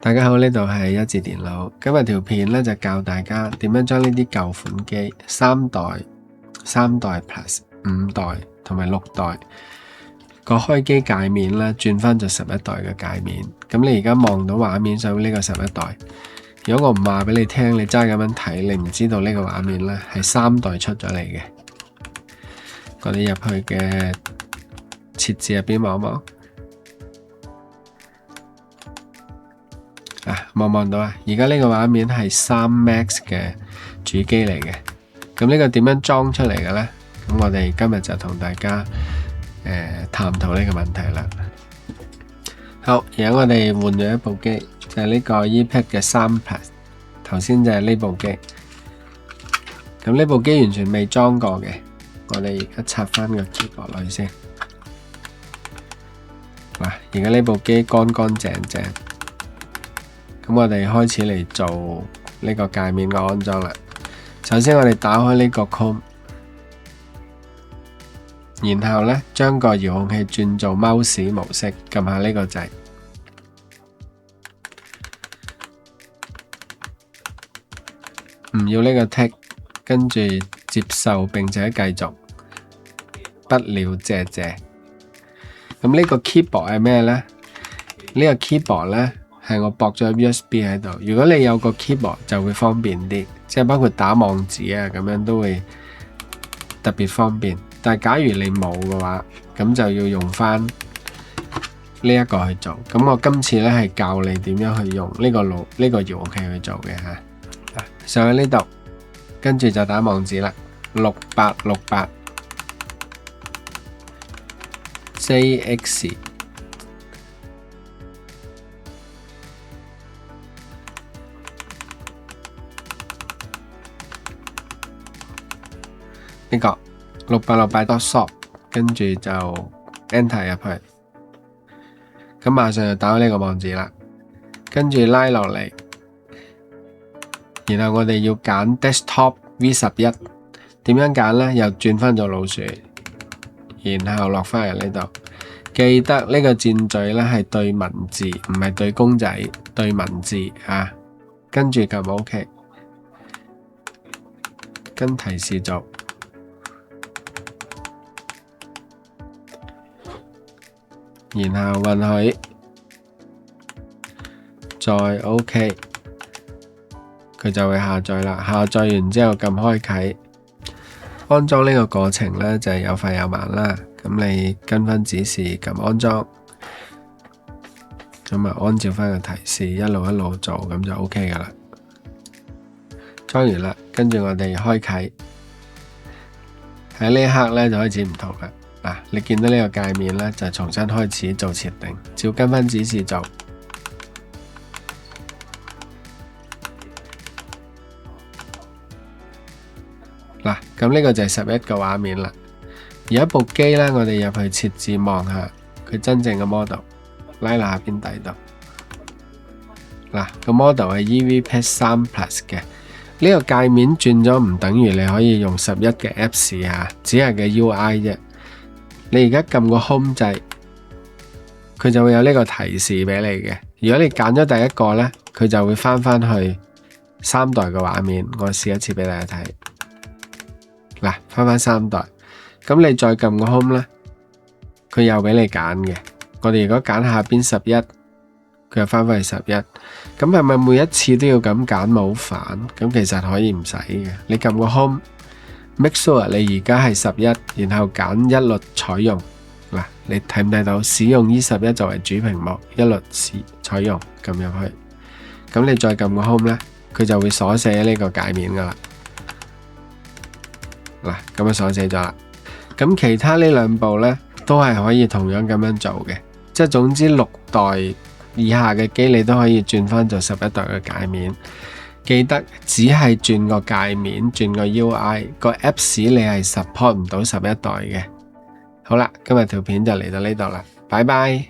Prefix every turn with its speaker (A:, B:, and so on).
A: 大家好，呢度係一字電腦。今日條片咧就教大家點樣將呢啲舊款機3代 Plus、5代同埋6代個開機界面咧轉翻做11代嘅界面。咁你而家望到畫面上呢個11代，如果我唔話俾你聽，你齋咁樣睇，你唔知道呢個畫面咧係3代出咗嚟嘅。我哋入去嘅設置入邊望一望。望到啊！而家呢個畫面係3 Max 嘅主機嚟嘅。咁呢個點樣裝出嚟嘅呢？咁我哋今日就同大家探討呢個問題啦。好，而家我哋換咗一部機，就係呢個 ePad 嘅3 Plus。頭先就係呢部機。咁呢部機完全未裝過嘅，我哋而家插翻個 keyboard 落去先。嗱，而家呢部機乾乾淨淨。咁我哋開始嚟做呢個界面嘅安裝啦。首先我哋打開呢個 Chrome， 然後呢將個遙控器轉做 mouse 模式，撳下呢個掣，唔要呢個 tick， 跟住接受並且繼續，不了謝謝。咁呢個 keyboard 係咩呢？呢個 keyboard 呢係我駁咗 USB 喺度。如果你有個 keyboard 就會方便啲，即係包括打網址啊咁樣都會特別方便。但係假如你冇嘅話，咁就要用翻呢一個去做。咁我今次呢係教你點樣去用呢個遙控器去做嘅嚇。上去呢度，跟住就打網址啦，6868 JX。呢個6868.shop， 跟住就 enter 入去，咁馬上就打開呢個網址啦。跟住拉落嚟，然後我哋要揀 desktop V11， 點樣揀呢？又轉翻做老鼠，然後落翻嚟呢度。記得呢個箭嘴呢係對文字，唔係對公仔，對文字啊。跟住撳 OK， 跟提示做。然後允許，再 OK， 佢就會下載啦。下載完之後撳開啟。安裝呢個過程呢就係有快有慢啦。咁你跟翻指示撳安裝，咁啊按照翻個提示一路做，咁就 OK 噶啦。裝完啦，跟住我哋開啟，喺呢一刻呢就開始唔同啦。你見到呢個界面呢，就重新開始做設定，照跟翻指示做。咁呢個就係11個畫面啦。而一部機呢，我哋入去設置望下佢真正嘅 model， 拉落下邊底度。個 model 係 ePad 3 Plus 嘅。呢個界面轉咗唔等於你可以用11嘅 Apps 呀，只係個 UI 啫。你而家撳個 Home 掣，佢就會有呢個提示俾你嘅。如果你揀咗第一個呢，佢就會翻去3代嘅畫面。我試一次俾大家睇。翻3代，咁你再撳個 Home 呢，佢又俾你揀嘅。我哋如果揀下邊11，佢又翻去11。咁係咪每一次都要咁揀冇煩？咁其實可以唔使嘅。你撳個 Home。Make sure 你而家係11，然後揀一律採用。你睇唔睇到使用 E11 作為主屏幕，一律採用，撳入去。咁你再撳個 Home 呢，佢就會鎖死呢個界面噶啦。咁就鎖死咗啦。咁其他呢兩部呢，都係可以同樣咁樣做嘅。即係總之6代以下嘅機你都可以轉翻做11代嘅界面。記得只係轉個界面，轉個 UI， 個 Apps 你係 support 唔到11代嘅。好啦，今日條片就嚟到呢度啦，拜拜。